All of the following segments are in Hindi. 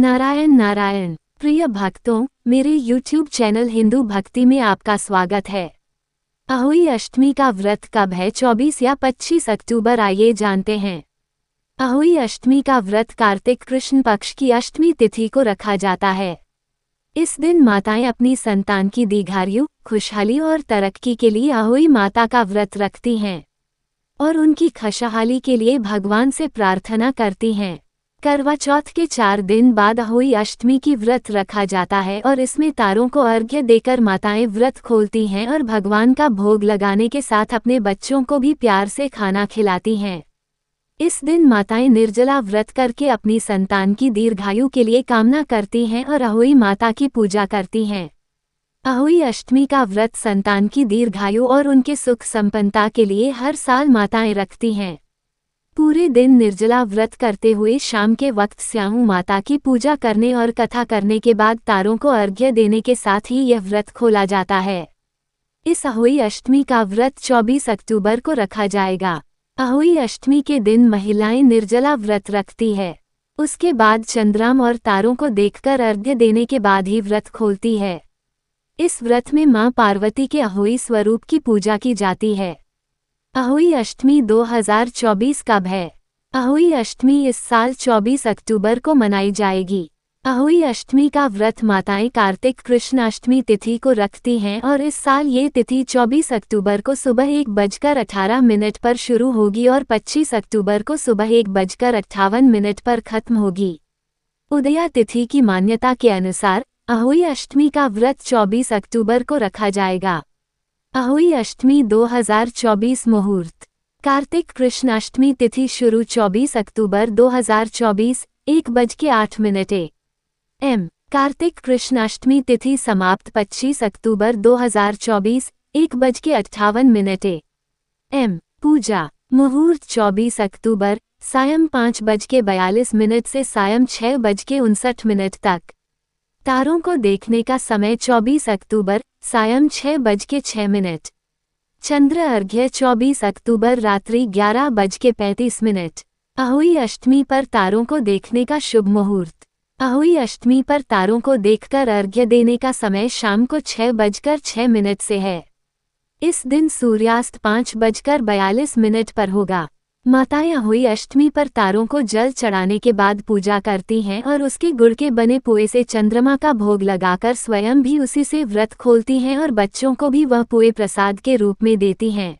नारायण नारायण। प्रिय भक्तों, मेरे YouTube चैनल हिंदू भक्ति में आपका स्वागत है। अहोई अष्टमी का व्रत कब है? 24 या 25 अक्टूबर। आइए जानते हैं। अहोई अष्टमी का व्रत कार्तिक कृष्ण पक्ष की अष्टमी तिथि को रखा जाता है। इस दिन माताएं अपनी संतान की दीर्घायु, खुशहाली और तरक्की के लिए अहोई माता का व्रत रखती हैं और उनकी खुशहाली के लिए भगवान से प्रार्थना करती हैं। करवा चौथ के 4 दिन बाद अहोई अष्टमी की व्रत रखा जाता है और इसमें तारों को अर्घ्य देकर माताएं व्रत खोलती हैं और भगवान का भोग लगाने के साथ अपने बच्चों को भी प्यार से खाना खिलाती हैं। इस दिन माताएं निर्जला व्रत करके अपनी संतान की दीर्घायु के लिए कामना करती हैं और अहोई माता की पूजा करती हैं। अहोई अष्टमी का व्रत संतान की दीर्घायु और उनके सुख संपन्नता के लिए हर साल माताएं रखती हैं। पूरे दिन निर्जला व्रत करते हुए शाम के वक्त स्याहू माता की पूजा करने और कथा करने के बाद तारों को अर्घ्य देने के साथ ही यह व्रत खोला जाता है। इस अहोई अष्टमी का व्रत 24 अक्टूबर को रखा जाएगा। अहोई अष्टमी के दिन महिलाएं निर्जला व्रत रखती है। उसके बाद चंद्रमा और तारों को देखकर अर्घ्य देने के बाद ही व्रत खोलती है। इस व्रत में मां पार्वती के अहोई स्वरूप की पूजा की जाती है। अहोई अष्टमी 2024 कब है? अहोई अष्टमी इस साल 24 अक्टूबर को मनाई जाएगी। अहोई अष्टमी का व्रत माताएं कार्तिक कृष्ण अष्टमी तिथि को रखती हैं और इस साल ये तिथि 24 अक्टूबर को सुबह 1:18 पर शुरू होगी और 25 अक्टूबर को सुबह 1:58 पर खत्म होगी। उदया तिथि की मान्यता के अनुसार अहोई अष्टमी का व्रत 24 अक्टूबर को रखा जाएगा। अहोई अष्टमी 2024 मुहूर्त। कार्तिक कृष्ण अष्टमी तिथि शुरू 24 अक्टूबर 2024 1:08 AM। कार्तिक कृष्ण अष्टमी तिथि समाप्त 25 अक्टूबर 2024 1:58 AM। पूजा मुहूर्त 24 अक्टूबर सायं 5:42 से सायं 6:59 तक। तारों को देखने का समय 24 अक्टूबर सायं 6:06। चंद्र अर्घ्य 24 अक्टूबर रात्रि 11:35। अहोई अष्टमी पर तारों को देखने का शुभ मुहूर्त। अहोई अष्टमी पर तारों को देखकर अर्घ्य देने का समय शाम को 6:06 से है। इस दिन सूर्यास्त 5:42 पर होगा। माताएं अहोई अष्टमी पर तारों को जल चढ़ाने के बाद पूजा करती हैं और उसके गुड़ के बने पुए से चंद्रमा का भोग लगाकर स्वयं भी उसी से व्रत खोलती हैं और बच्चों को भी वह पुए प्रसाद के रूप में देती हैं।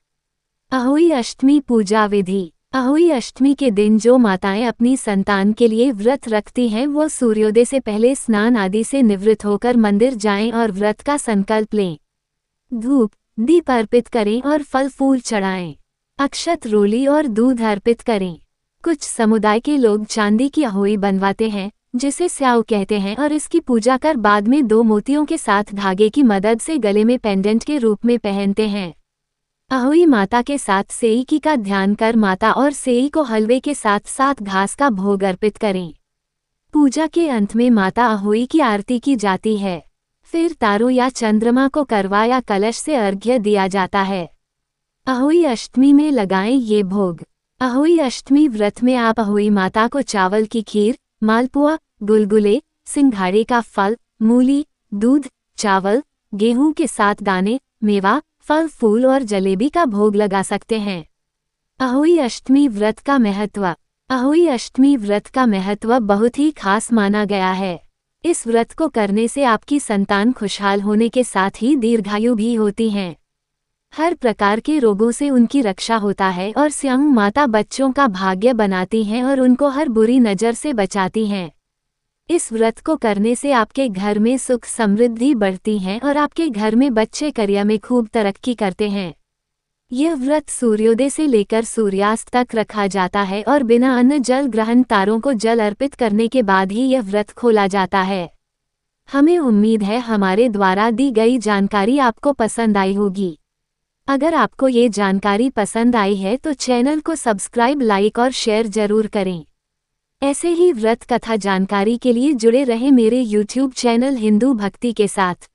अहोई अष्टमी पूजा विधि। अहोई अष्टमी के दिन जो माताएं अपनी संतान के लिए व्रत रखती हैं वो सूर्योदय से पहले स्नान आदि से निवृत्त होकर मंदिर जाएं और व्रत का संकल्प लें। धूप दीप अर्पित करें और फल फूल चढ़ाएं। अक्षत रोली और दूध अर्पित करें। कुछ समुदाय के लोग चांदी की अहोई बनवाते हैं जिसे स्याऊ कहते हैं और इसकी पूजा कर बाद में 2 मोतियों के साथ धागे की मदद से गले में पेंडेंट के रूप में पहनते हैं। अहोई माता के साथ सेई का ध्यान कर माता और सेई को हलवे के साथ साथ घास का भोग अर्पित करें। पूजा के अंत में माता अहोई की आरती की जाती है। फिर तारों या चंद्रमा को करवा या कलश से अर्घ्य दिया जाता है। अहोई अष्टमी में लगाएं ये भोग। अहोई अष्टमी व्रत में आप अहोई माता को चावल की खीर, मालपुआ, गुलगुले, सिंघाड़े का फल, मूली, दूध, चावल, गेहूं के साथ दाने, मेवा, फल फूल और जलेबी का भोग लगा सकते हैं। अहोई अष्टमी व्रत का महत्व। अहोई अष्टमी व्रत का महत्व बहुत ही खास माना गया है। इस व्रत को करने से आपकी संतान खुशहाल होने के साथ ही दीर्घायु भी होती हैं। हर प्रकार के रोगों से उनकी रक्षा होता है और स्याहू माता बच्चों का भाग्य बनाती हैं और उनको हर बुरी नज़र से बचाती हैं। इस व्रत को करने से आपके घर में सुख समृद्धि बढ़ती हैं और आपके घर में बच्चे करियर में खूब तरक्की करते हैं। यह व्रत सूर्योदय से लेकर सूर्यास्त तक रखा जाता है और बिना अन्न जल ग्रहण तारों को जल अर्पित करने के बाद ही यह व्रत खोला जाता है। हमें उम्मीद है हमारे द्वारा दी गई जानकारी आपको पसंद आई होगी। अगर आपको ये जानकारी पसंद आई है तो चैनल को सब्सक्राइब, लाइक और शेयर जरूर करें। ऐसे ही व्रत कथा जानकारी के लिए जुड़े रहे मेरे YouTube चैनल हिंदू भक्ति के साथ।